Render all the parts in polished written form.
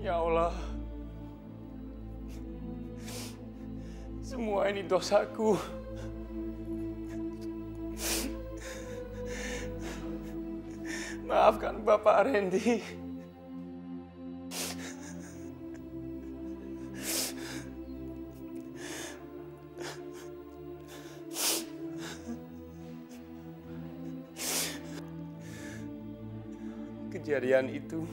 Ya Allah, semua ini dosaku. Maafkan Bapak Randy. Kejadian itu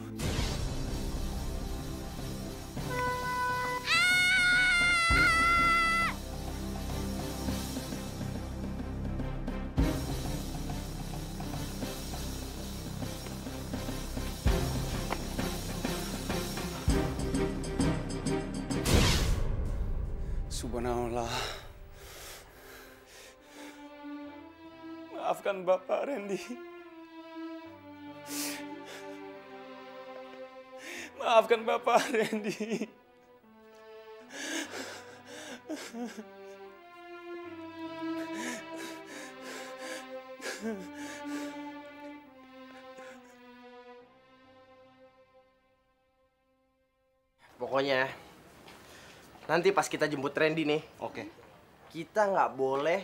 subhanallah. Maafkan Bapak Randy. Maafkan Bapak Randy. Pokoknya nanti pas kita jemput Randy nih, Oke. kita nggak boleh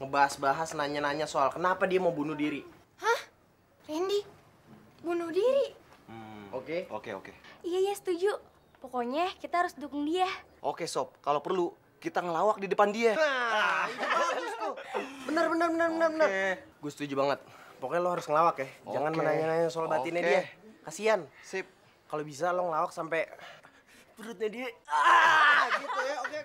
ngebahas-bahas nanya-nanya soal kenapa dia mau bunuh diri. Hah? Randy? Bunuh diri? Oke? Oke. Iya, setuju. Pokoknya kita harus dukung dia. Oke, Sob. Kalau perlu, kita ngelawak di depan dia. Nah, itu bagus tuh. Bener. Gue setuju banget. Pokoknya lo harus ngelawak ya. Jangan Oke. menanya-nanya soal batinnya Oke. dia. Kasian. Sip. Kalau bisa lo ngelawak sampai perutnya dia gitu ya. Oke.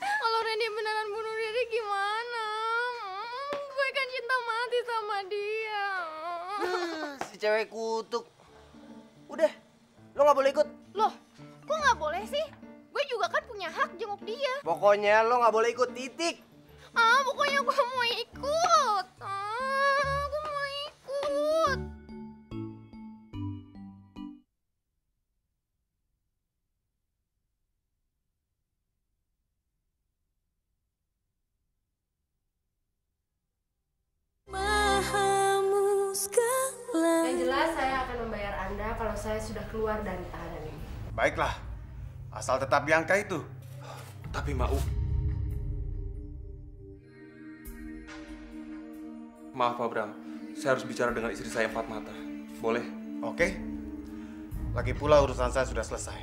Kalau Randy beneran bunuh diri gimana? Gue kan cinta mati sama dia. Si cewek kutuk. Udah, lo nggak boleh ikut. Loh, kok nggak boleh sih? Gue juga kan punya hak jenguk dia. Pokoknya lo nggak boleh ikut, titik. Pokoknya gue mau ikut. Gue mau ikut. Yang jelas saya akan membayar Anda kalau saya sudah keluar dari tahanan ini. Baiklah, asal tetap di angka itu. Tapi Mau, maaf Pak Bram, saya harus bicara dengan istri saya empat mata. Boleh? Oke. Lagi pula urusan saya sudah selesai.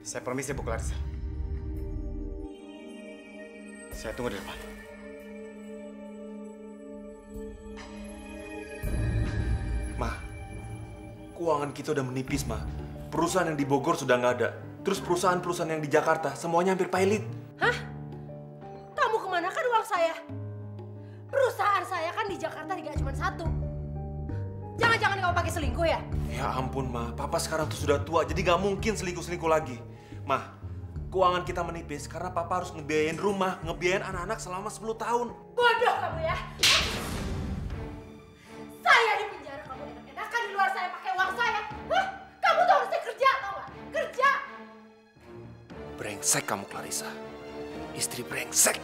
Saya permisi Bu Clarissa. Saya tunggu di depan. Ma, keuangan kita udah menipis, Ma. Perusahaan yang di Bogor sudah nggak ada. Terus perusahaan-perusahaan yang di Jakarta semuanya hampir pailit. Hah? Kamu kemana kan uang saya? Perusahaan saya kan di Jakarta tidak cuma satu. Jangan-jangan kamu pakai selingkuh ya? Ya ampun, Ma. Papa sekarang tuh sudah tua, jadi nggak mungkin selingkuh-selingkuh lagi. Ma, keuangan kita menipis karena Papa harus ngebiayain rumah, ngebiayain anak-anak selama 10 tahun. Bodoh kamu ya! Saya di penjara, kamu enak-enakan di luar saya pakai uang saya. Hah? Kamu tuh harusnya kerja, tau nggak? Kerja! Brengsek kamu, Clarissa. Istri brengsek.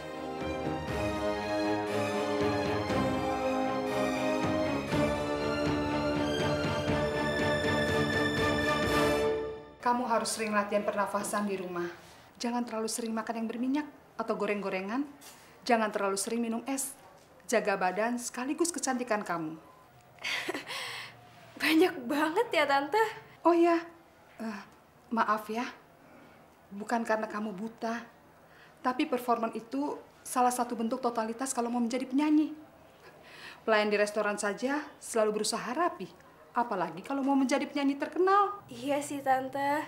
Kamu harus sering latihan pernafasan di rumah. Jangan terlalu sering makan yang berminyak atau goreng-gorengan. Jangan terlalu sering minum es. Jaga badan sekaligus kecantikan kamu. Banyak banget ya, Tante. Oh ya, maaf ya. Bukan karena kamu buta. Tapi performan itu salah satu bentuk totalitas kalau mau menjadi penyanyi. Pelayan di restoran saja selalu berusaha rapi. Apalagi kalau mau menjadi penyanyi terkenal. Iya sih, Tante.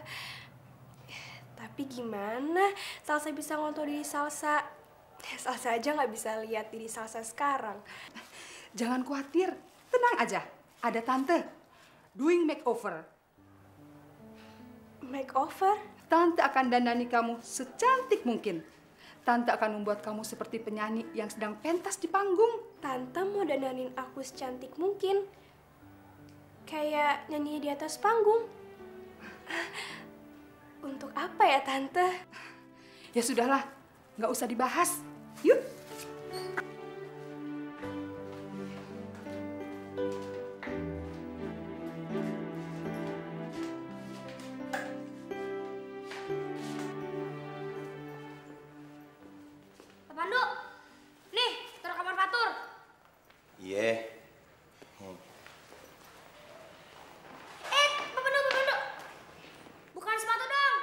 Tapi gimana Salsa bisa ngontrol diri Salsa? Salsa aja nggak bisa lihat diri Salsa sekarang. Jangan khawatir, tenang aja. Ada Tante doing makeover. Makeover? Tante akan dandani kamu secantik mungkin. Tante akan membuat kamu seperti penyanyi yang sedang pentas di panggung. Tante mau dandanin aku secantik mungkin. Kayak nyanyi di atas panggung. Untuk apa ya, Tante? Ya sudahlah, nggak usah dibahas. Yuk. Pak Pandu, nih, taruh kamar Fatur. Iya. Pak Pandu. Bukan sepatu dong.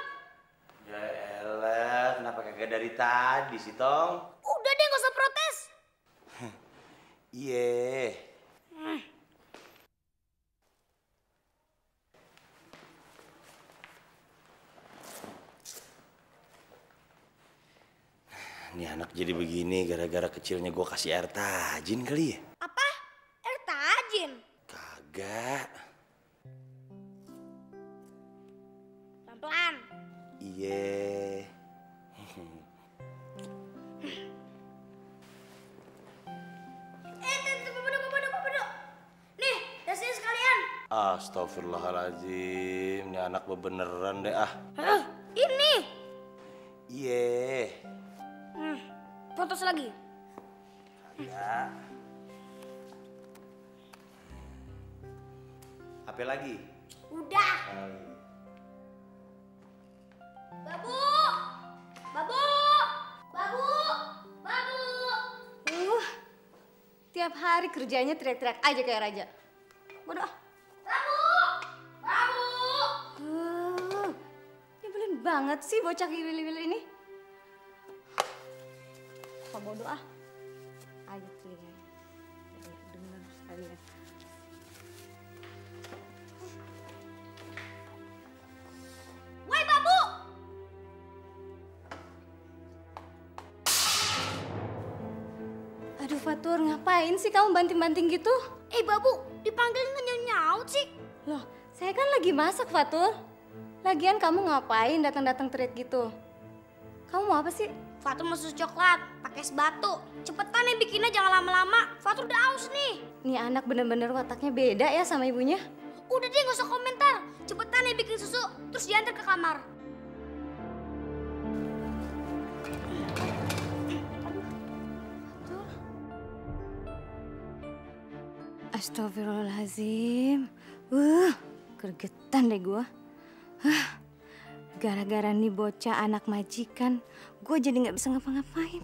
Ya elah, kenapa kagak dari tadi sih, Tong? Udah deh, nggak usah protes. Iya. Ini anak jadi begini gara-gara kecilnya gue kasih air tajin kali ya? Apa? Air tajin? Kagak. Pelan-pelan. Iya. Pak Pandu. Nih, dasinya sekalian. Astagfirullahaladzim, ini anak beneran deh ah. Ini. Iya. Fotos lagi. Ya. Apa lagi? Udah. Babu. Tiap hari kerjanya teriak-teriak aja kayak raja. Bodoh. Babu. Nyebelin banget sih bocah kiwil-wiwil ini. Apa bodoh ah. Aja telinganya. Dengar sekalian. Woi, Babu. Aduh Fatur, ngapain sih kamu banting-banting gitu? Babu, dipanggil nyaut sih. Loh, saya kan lagi masak Fatur. Lagian kamu ngapain datang-datang teriak gitu? Kamu mau apa sih? Fatur mau susu coklat, pakai es batu. Cepetan nih bikinnya, jangan lama-lama. Fatur udah aus nih. Nih anak bener-bener wataknya beda ya sama ibunya. Udah deh, nggak usah komentar. Cepetan nih bikin susu, terus diantar ke kamar. Astagfirullahaladzim. Gergetan deh gue. Gara-gara nih bocah anak majikan, gue jadi nggak bisa ngapa-ngapain.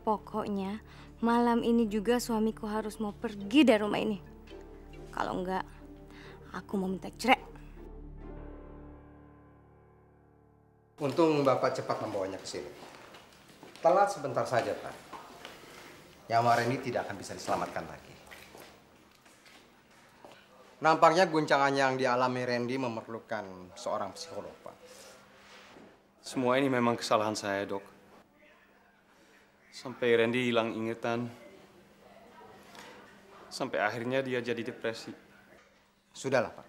Pokoknya malam ini juga suamiku harus mau pergi dari rumah ini. Kalau enggak, aku mau minta cerai. Untung Bapak cepat membawanya ke sini. Telat sebentar saja, Pak. Nyawa Reni tidak akan bisa diselamatkan lagi. Nampaknya guncangan yang dialami Randy memerlukan seorang psikolog, Pak. Semua ini memang kesalahan saya, Dok. Sampai Randy hilang ingatan. Sampai akhirnya dia jadi depresi. Sudahlah, Pak.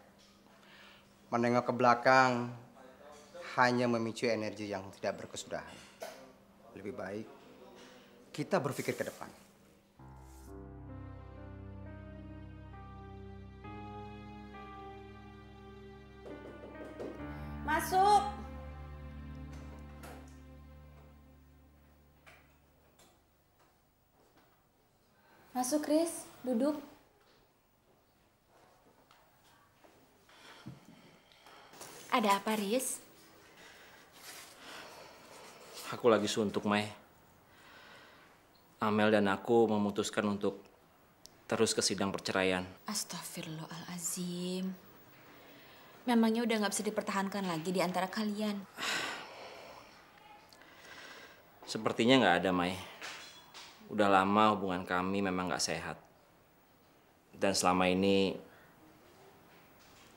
Menengok ke belakang hanya memicu energi yang tidak berkesudahan. Lebih baik kita berpikir ke depan. Masuk. Masuk, Chris. Duduk. Ada apa, Riz? Aku lagi suntuk, Mai. Amel dan aku memutuskan untuk terus ke sidang perceraian. Astagfirullahalazim. Memangnya udah nggak bisa dipertahankan lagi di antara kalian? Sepertinya nggak ada, Mai. Udah lama hubungan kami memang nggak sehat. Dan selama ini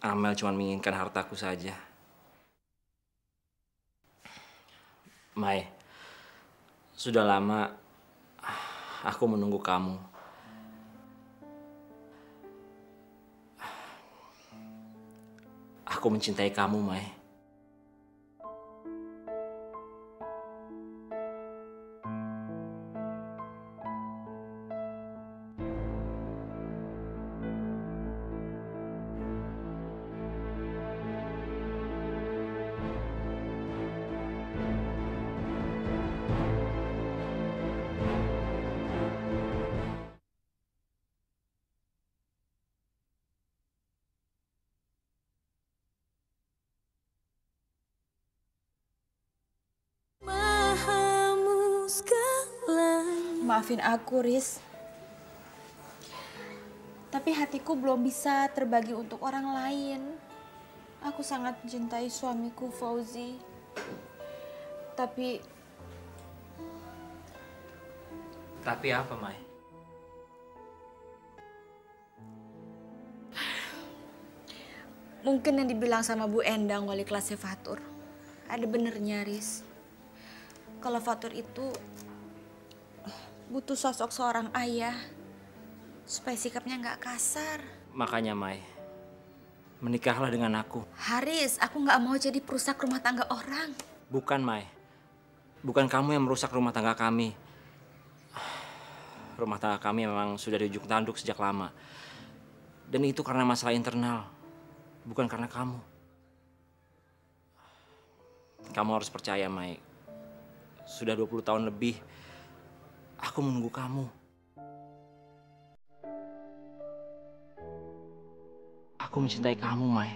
Amel cuma menginginkan hartaku saja. Mai, sudah lama aku menunggu kamu. Aku mencintai kamu, Mai. Maafin aku, Riz. Tapi hatiku belum bisa terbagi untuk orang lain. Aku sangat mencintai suamiku, Fauzi. Tapi apa, Mai? mungkin yang dibilang sama Bu Endang, wali kelasnya Fatur, ada benernya, Riz. Kalau Fatur itu butuh sosok seorang ayah supaya sikapnya nggak kasar. Makanya, Mai, menikahlah dengan aku. Haris, aku nggak mau jadi perusak rumah tangga orang. Bukan, Mai. Bukan kamu yang merusak rumah tangga kami. Rumah tangga kami memang sudah di ujung tanduk sejak lama. Dan itu karena masalah internal, bukan karena kamu. Kamu harus percaya, Mai. Sudah 20 tahun lebih, aku menunggu kamu. Aku mencintai kamu, Mai.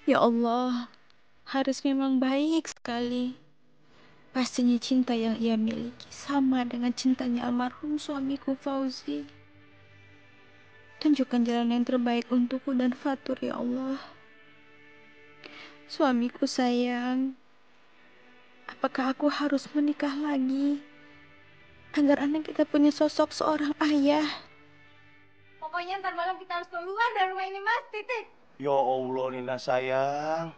Ya Allah, Haris memang baik sekali. Pastinya cinta yang ia miliki sama dengan cintanya almarhum suamiku Fauzi. Tunjukkan jalan yang terbaik untukku dan Fatur, ya Allah. Suamiku sayang, apakah aku harus menikah lagi agar anak kita punya sosok seorang ayah? Pokoknya ntar malam kita harus keluar dari rumah ini, Mas. Titik. Ya Allah, Nina sayang.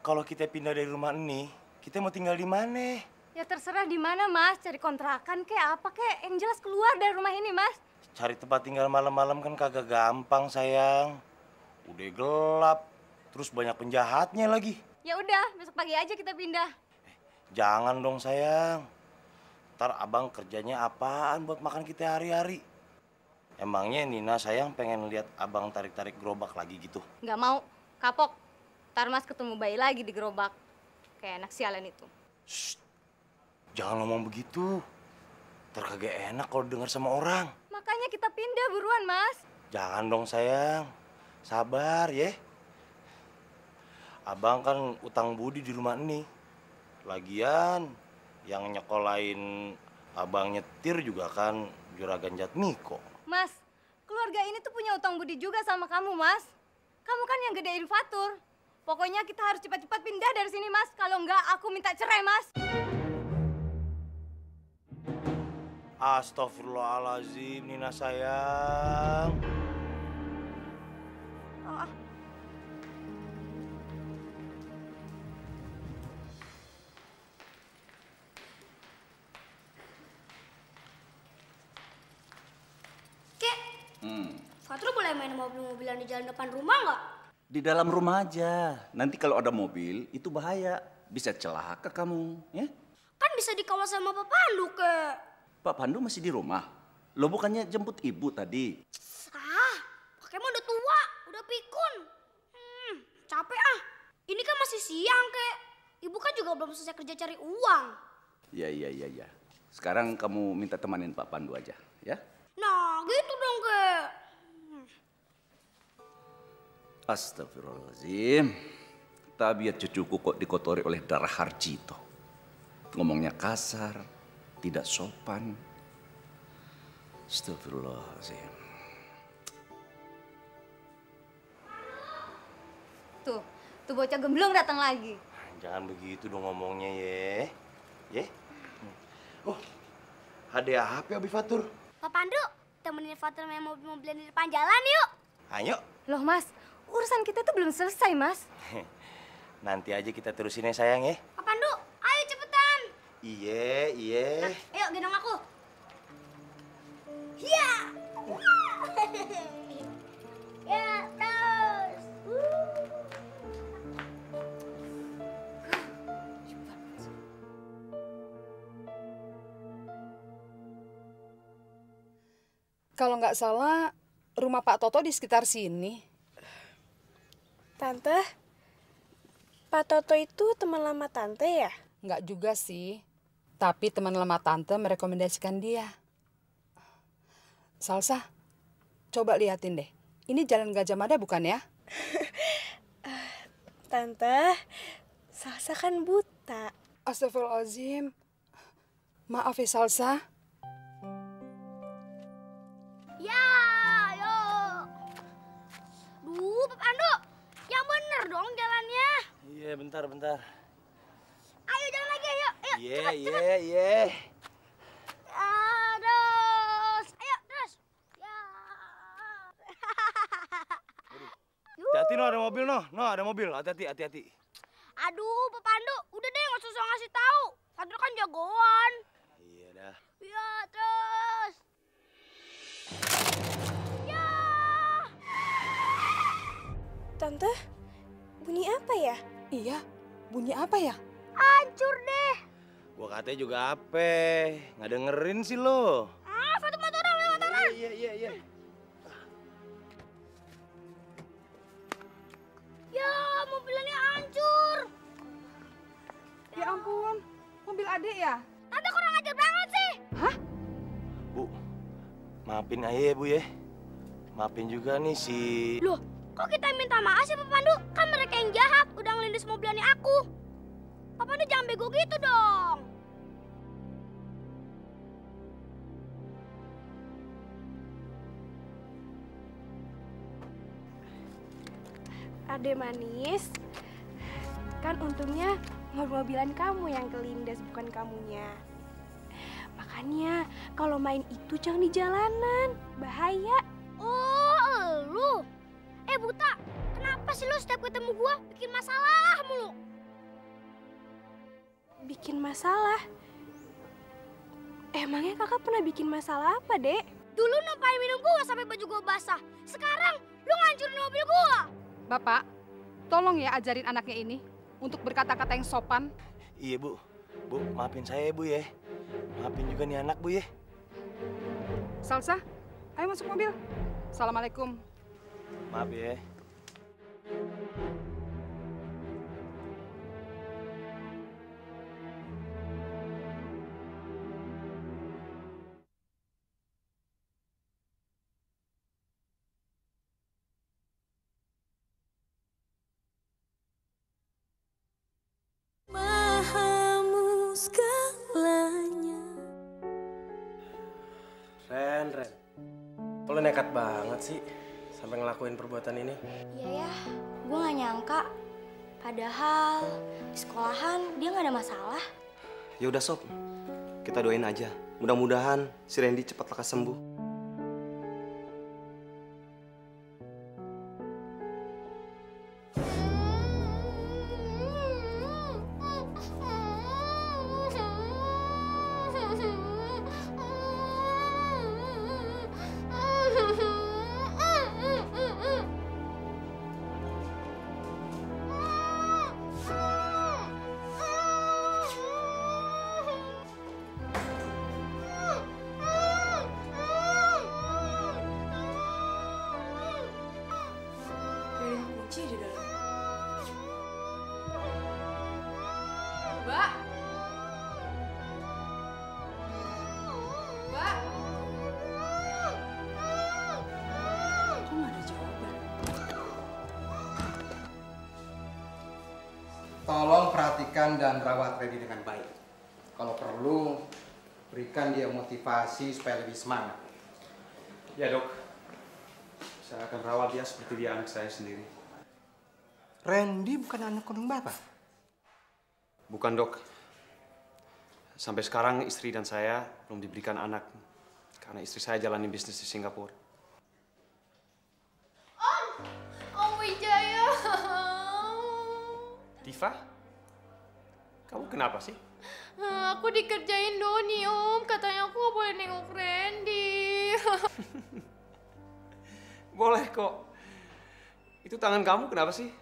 Kalau kita pindah dari rumah ini, kita mau tinggal di mana? Ya terserah di mana, Mas. Cari kontrakan kayak apa kayak yang jelas keluar dari rumah ini, Mas. Cari tempat tinggal malam-malam kan kagak gampang, sayang. Udah gelap, terus banyak penjahatnya lagi. Ya udah, besok pagi aja kita pindah. Jangan dong, sayang. Ntar abang kerjanya apaan buat makan kita hari-hari? Emangnya Nina sayang pengen lihat abang tarik-tarik gerobak lagi gitu? Nggak mau, kapok. Ntar Mas ketemu bayi lagi di gerobak. Kayak anak sialan itu. Shh, jangan ngomong begitu. Ntar kagak enak kalau dengar sama orang. Makanya kita pindah buruan, Mas. Jangan dong, sayang. Sabar ya. Abang kan utang budi di rumah ini. Lagian yang nyekolahin abang nyetir juga kan Juragan Jatmiko. Mas, keluarga ini tuh punya utang budi juga sama kamu, Mas. Kamu kan yang gedein Fatur. Pokoknya kita harus cepat-cepat pindah dari sini, Mas. Kalau enggak, aku minta cerai, Mas. Astagfirullahaladzim, Nina sayang. Fatur boleh main mobil-mobilan di jalan depan rumah nggak? Di dalam rumah aja. Nanti kalau ada mobil itu bahaya, bisa celaka kamu, ya? Kan bisa dikawal sama Pak Pandu, Kek. Pak Pandu masih di rumah. Lo bukannya jemput ibu tadi? Ah, Pak Kemal udah tua, udah pikun. Capek ah. Ini kan masih siang, Kek. Ibu kan juga belum selesai kerja cari uang. Iya. Sekarang kamu minta temanin Pak Pandu aja, ya? Nah, gitu dong, Kek. Astagfirullahaladzim. Tabiat cucuku kok dikotori oleh darah Harjito. Ngomongnya kasar, tidak sopan. Astagfirullahaladzim. Tuh bocah gemblung datang lagi. Jangan begitu dong ngomongnya, ye. Oh, hadiah apa Abi Fatur? Pak Pandu, temenin Fatur main mobil-mobilan di depan jalan yuk. Ayo. Loh Mas, urusan kita tuh belum selesai Mas. Nanti aja kita terusin ya sayang ya. Pak Pandu, ayo cepetan. Iya. Nah, ayo gendong aku. Ya. Ya, terus. Kalau nggak salah, rumah Pak Toto di sekitar sini. Tante, Pak Toto itu teman lama Tante ya? Nggak juga sih, tapi teman lama Tante merekomendasikan dia. Salsa, coba liatin deh. Ini Jalan Gajah Mada bukan ya? Tante, Salsa kan buta. Astagfirullahaladzim. Maaf ya Salsa. Ya, yo. Duh, Pak Pandu, yang bener dong jalannya. Iya, bentar. Ayo jalan lagi, ayo. Iya. Ya, terus. Ayo, terus. Ya. Hati-hati no, ada mobil no. No, ada mobil. Hati-hati. Aduh, Pak Pandu, udah deh nggak susah ngasih tahu. Fatur kan jagoan. Iya dah. Ya, terus. Ya. Tante, bunyi apa ya? Iya, bunyi apa ya? Hancur deh. Gua katanya juga apa? Nggak dengerin sih lo. Fatur motoran, lewat motoran. Iya. Ya, mobilnya hancur. Ya ampun, mobil adik ya? Tante kurang ajar banget sih. Hah? Bu, maafin aja ya Bu ya. Maafin juga nih si... Loh, kok kita minta maaf sih Pak Pandu? Kan mereka yang jahat, udah ngelindes mobilnya aku. Pak Pandu jangan bego gitu dong. Ade manis, kan untungnya mobil-mobilan kamu yang kelindes, bukan kamunya. Makanya kalau main itu jangan di jalanan, bahaya. Oh, lu. Buta, kenapa sih lu setiap ketemu gua bikin masalah mulu? Bikin masalah? Emangnya kakak pernah bikin masalah apa, Dek? Dulu numpain minum gua sampai baju gua basah. Sekarang lu ngancurin mobil gua. Bapak, tolong ya ajarin anaknya ini untuk berkata-kata yang sopan. Iya Bu. Bu, maafin saya Bu ya. Maafin juga nih anak Bu ya. Salsa, ayo masuk mobil. Assalamualaikum. Maaf ya. Mahamu segalanya. Ren. Kok lo nekat banget sih sampai ngelakuin perbuatan ini? Iya ya, gue gak nyangka. Padahal di sekolahan dia gak ada masalah. Ya udah Sob, kita doain aja. Mudah-mudahan si Randy cepat lekas sembuh. kunci di dalam. Mbak. Mbak. Kok nggak ada jawaban? Tolong perhatikan dan rawat Randy dengan baik. Kalau perlu, berikan dia motivasi supaya lebih semangat. Ya dok, saya akan rawat dia seperti dia anak saya sendiri. Randy bukan anak kandung Bapak? Bukan dok. Sampai sekarang istri dan saya belum diberikan anak. Karena istri saya jalani bisnis di Singapura. Om Wijaya. Tifa? Kamu kenapa sih? Aku dikerjain Doni, Om. Katanya aku nggak boleh nengok Randy. Boleh kok. Itu tangan kamu kenapa sih?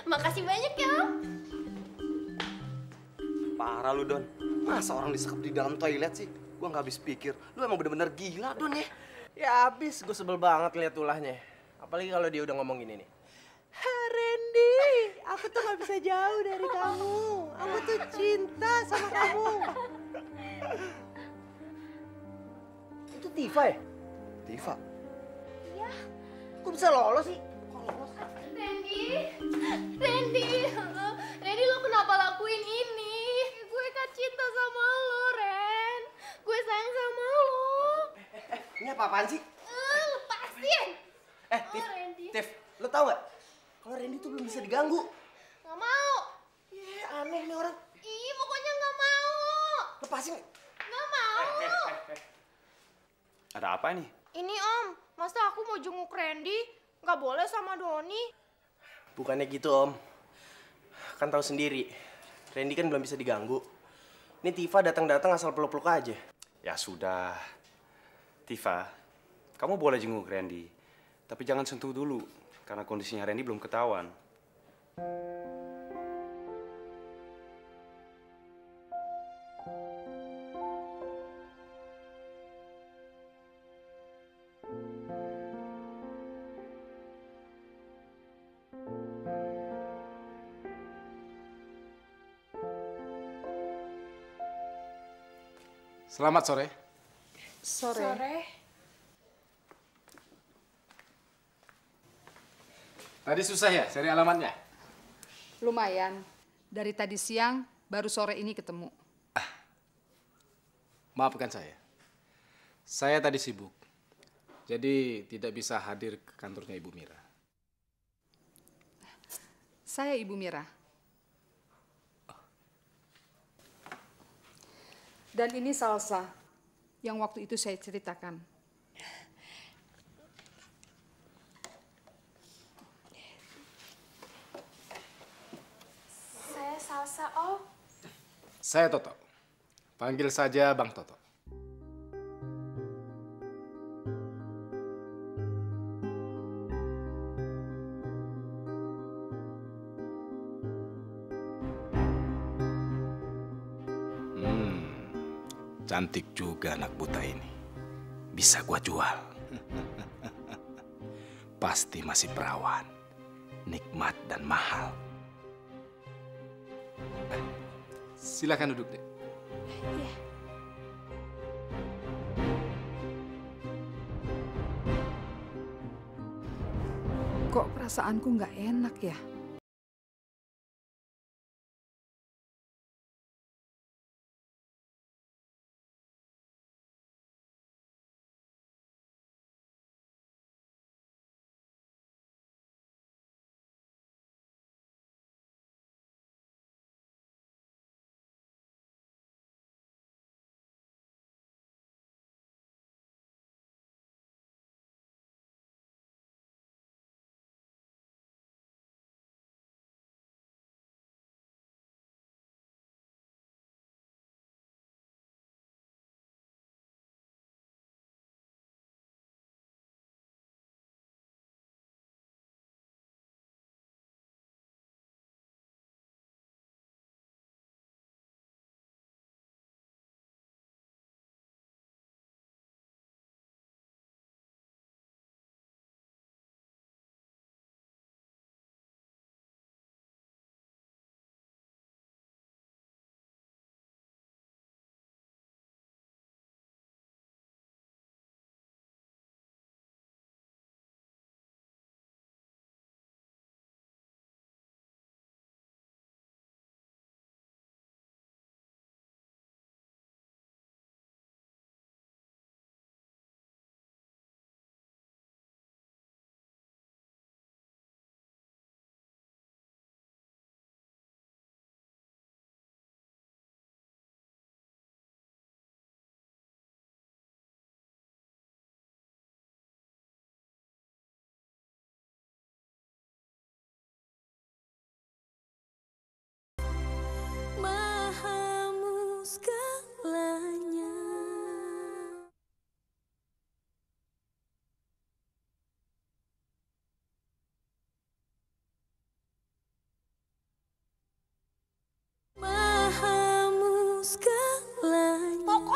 Makasih banyak ya, Om. Parah lu, Don. Masa orang disekap di dalam toilet sih? Gua nggak habis pikir. Lu emang bener-bener gila, Don ya? Ya habis, gue sebel banget lihat ulahnya. Apalagi kalau dia udah ngomong gini nih. Randy, aku tuh nggak bisa jauh dari kamu. Aku tuh cinta sama kamu. Itu Tifa ya? Tifa? Iya. Kok bisa lolos sih? Randy, lo kenapa lakuin ini? Gue kan cinta sama lo, Ren. Gue sayang sama lo. Ini apa-apaan sih? Lepasin. Tif, lo tau gak? Kalau Randy tuh belum bisa diganggu. Gak mau. Aneh nih orang. Ih, pokoknya gak mau. Lepasin. Gak mau. Ada apa nih? Ini Om, masa aku mau jenguk Randy? Gak boleh sama Doni. Bukannya gitu, Om. Kan tahu sendiri, Randy kan belum bisa diganggu. Ini Tifa datang-datang asal peluk-peluk aja. Ya sudah. Tifa, kamu boleh jenguk Randy. Tapi jangan sentuh dulu, karena kondisinya Randy belum ketahuan. Selamat sore. Sore. Tadi susah ya cari alamatnya? Lumayan. Dari tadi siang, baru sore ini ketemu. Maafkan saya. Saya tadi sibuk. Jadi tidak bisa hadir ke kantornya Ibu Mira. Saya Ibu Mira. Dan ini Salsa yang waktu itu saya ceritakan. Saya Salsa, Om. Saya Toto. Panggil saja Bang Toto. Cantik juga anak buta ini. Bisa gua jual. Pasti masih perawan. Nikmat dan mahal. Silakan duduk, Dek. Iya. Kok perasaanku nggak enak ya?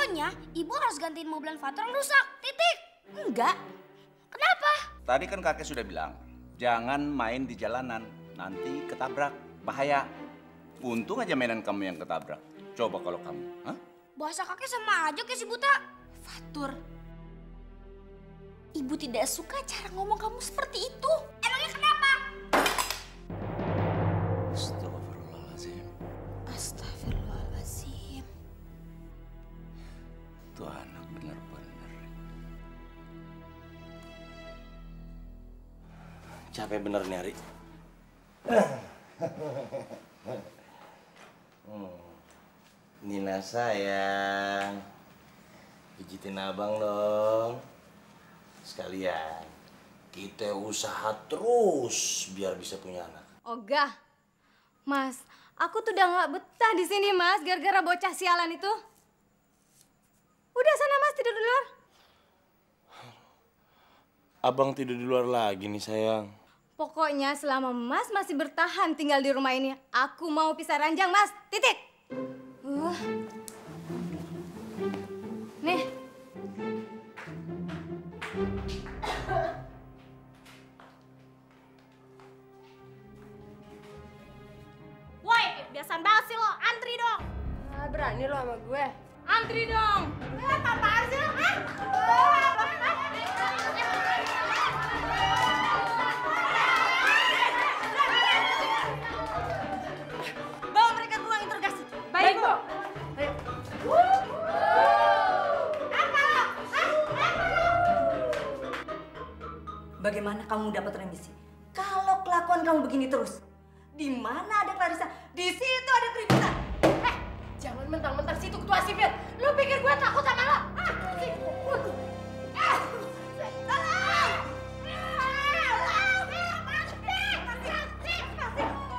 Pokoknya ibu harus gantiin mobil Fatur yang rusak. Titik. Enggak. Kenapa? Tadi kan kakek sudah bilang, jangan main di jalanan, nanti ketabrak, bahaya. Untung aja mainan kamu yang ketabrak. Coba kalau kamu, hah? Bahasa kakek sama aja kayak si buta. Fatur, ibu tidak suka cara ngomong kamu seperti itu. Emangnya kenapa? Astagfirullahaladzim. Astagfirullahaladzim. Tuh anak bener-bener. Capek bener nih, Ari. Nina sayang, pijitin abang dong. Sekalian, kita usaha terus biar bisa punya anak. Ogah, Mas, aku tuh udah nggak betah di sini, Mas, gara-gara bocah sialan itu. Udah sana, Mas, tidur di luar. Abang tidur di luar lagi nih, sayang. Pokoknya selama Mas masih bertahan tinggal di rumah ini, aku mau pisah ranjang, Mas. Titik. Nih. Woi, biasaan banget sih lo. Antri dong. Berani lo sama gue. Antri dong. Apaan sih lo? Bawa mereka ke ruang interogasi. Baik, Bu. Bagaimana kamu dapat remisi? Kalau kelakuan kamu begini terus, di mana ada Clarissa? Di situ ada keributan. Jangan mentang-mentang situ ketua sipil. Lu pikir gue takut sama lo?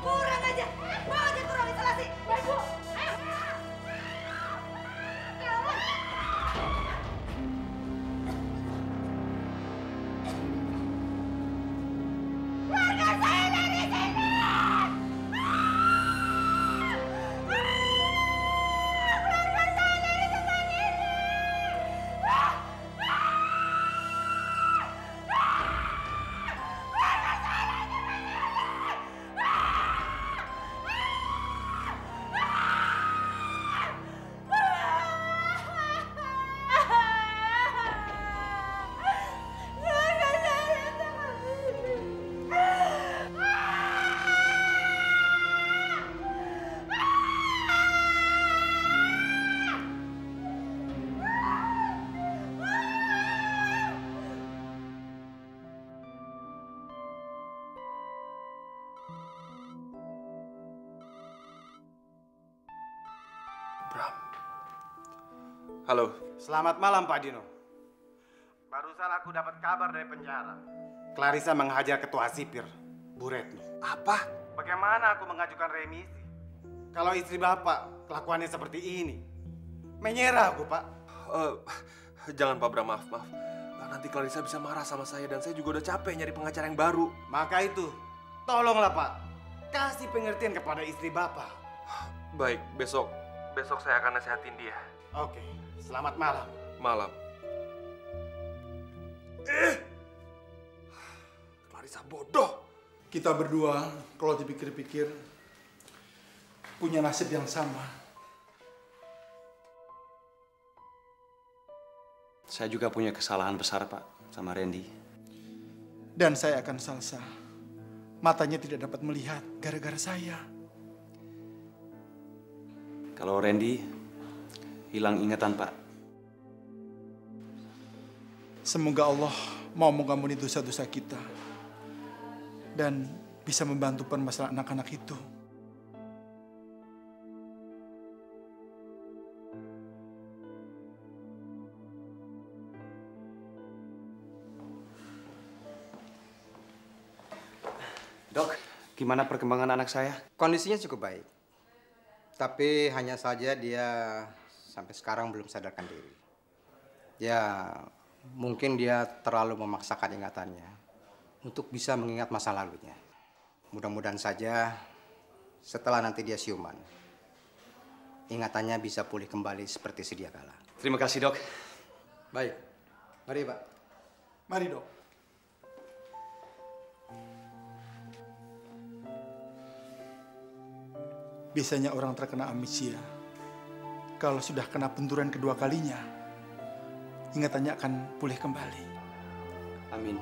Kurang aja. Bawa aja ke ruang isolasi. Baik, Bu. Keluarga saya dari sini! Keluarga saya dari tempat ini! Keluarga saya dari tempat Bram. Halo. Selamat malam, Pak Dino. Barusan aku dapat kabar dari penjara. Clarissa menghajar ketua sipir, Bu Retno. Apa? Bagaimana aku mengajukan remisi? Kalau istri Bapak kelakuannya seperti ini. Menyerah aku, Pak. Jangan, Pak Bram, maaf. Nanti Clarissa bisa marah sama saya dan saya juga udah capek nyari pengacara yang baru. Maka itu, tolonglah, Pak. Kasih pengertian kepada istri Bapak. Baik, besok saya akan nasihatin dia. Oke, selamat malam. Malam. Clarissa bodoh. Kita berdua, kalau dipikir-pikir, punya nasib yang sama. Saya juga punya kesalahan besar, Pak, sama Randy. Dan saya akan salsa. Matanya tidak dapat melihat gara-gara saya. Kalau Randy hilang ingatan, Pak. Semoga Allah mau mengampuni dosa-dosa kita. Dan bisa membantu permasalahan anak-anak itu. Dok, gimana perkembangan anak saya? Kondisinya cukup baik. Tapi hanya saja dia sampai sekarang belum sadarkan diri. Ya, mungkin dia terlalu memaksakan ingatannya untuk bisa mengingat masa lalunya. Mudah-mudahan saja setelah nanti dia siuman, ingatannya bisa pulih kembali seperti sedia kala. Terima kasih, Dok. Baik. Mari, Pak. Mari, Dok. Biasanya orang terkena amnesia, kalau sudah kena benturan kedua kalinya, ingatannya akan pulih kembali. Amin.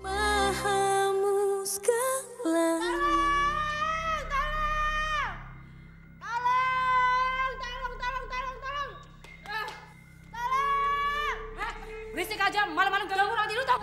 Mahamu segalanya. Berisik aja, malam-malam ganggu orang tidur tau.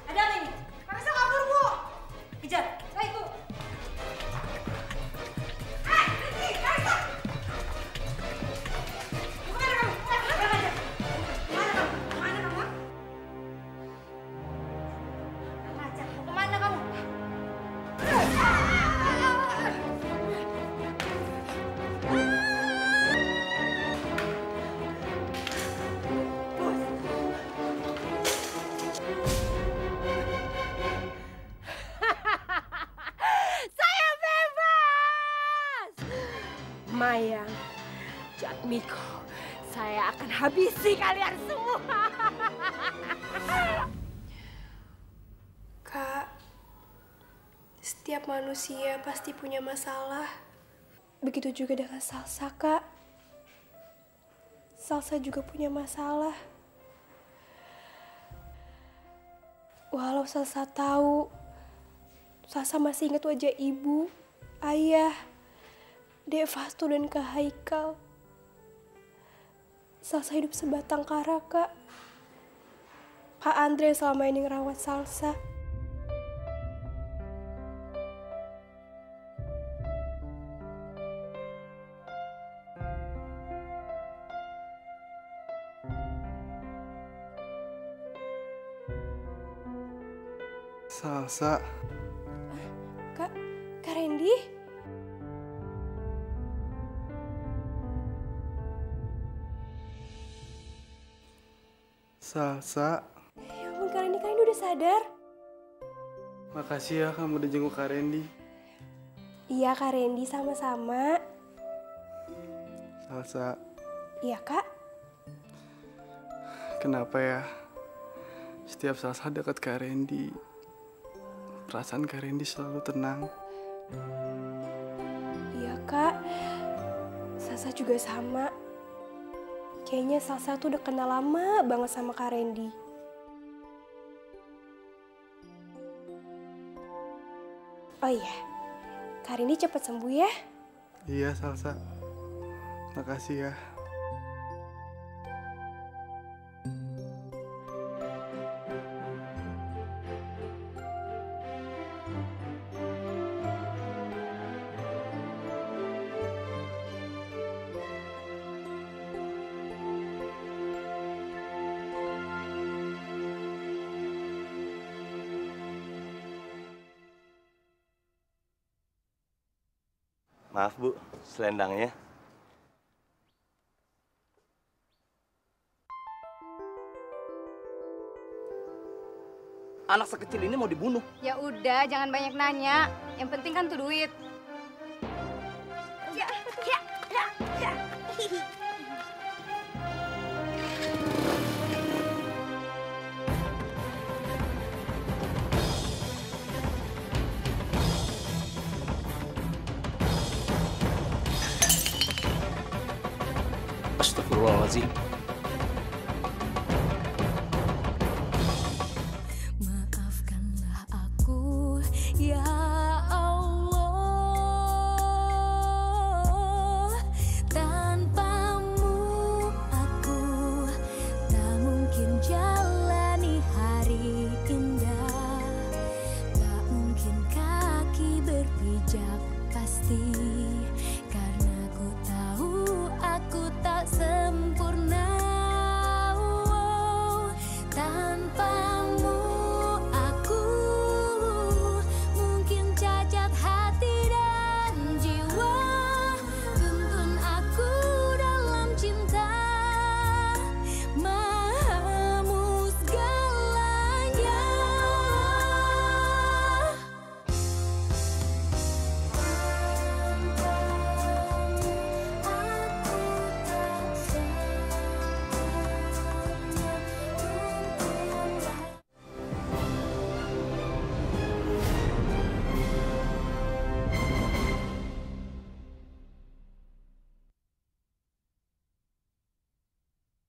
Ada apa ini? Marissa kabur, Bu. Kejar. Baik, Bu. Berhenti, Marissa. Kemana kamu? Berang aja. Kemana kamu? Kemana kamu? Berang aja. Kemana kamu? Saya bebas! Mayang, Jatmiko, saya akan habisi kalian semua. Kak, setiap manusia pasti punya masalah. Begitu juga dengan Salsa, Kak. Salsa juga punya masalah. Walau Salsa tahu, Salsa masih ingat wajah ibu, ayah, Dek Fastu dan Kak Haikal. Salsa hidup sebatang kara, Kak. Pak Andre selama ini ngerawat Salsa. Salsa. Kak Randy? Salsa. Ya ampun, Kak Randy udah sadar? Makasih ya kamu udah jenguk Kak Randy. Iya, Kak Randy, sama-sama. Salsa, Iya, Kak. kenapa ya? Setiap Salsa dekat Kak Randy, perasaan Kak Randy selalu tenang. Iya, Kak. Salsa juga sama. Kayaknya Salsa tuh udah kenal lama banget sama Kak Randy. Oh iya, Kak Randy cepet sembuh ya. Iya Salsa, makasih ya. Maaf Bu, selendangnya. Anak sekecil ini mau dibunuh. Ya udah, jangan banyak nanya. Yang penting kan tuh duit. Ya. Astagfirullahaladzim.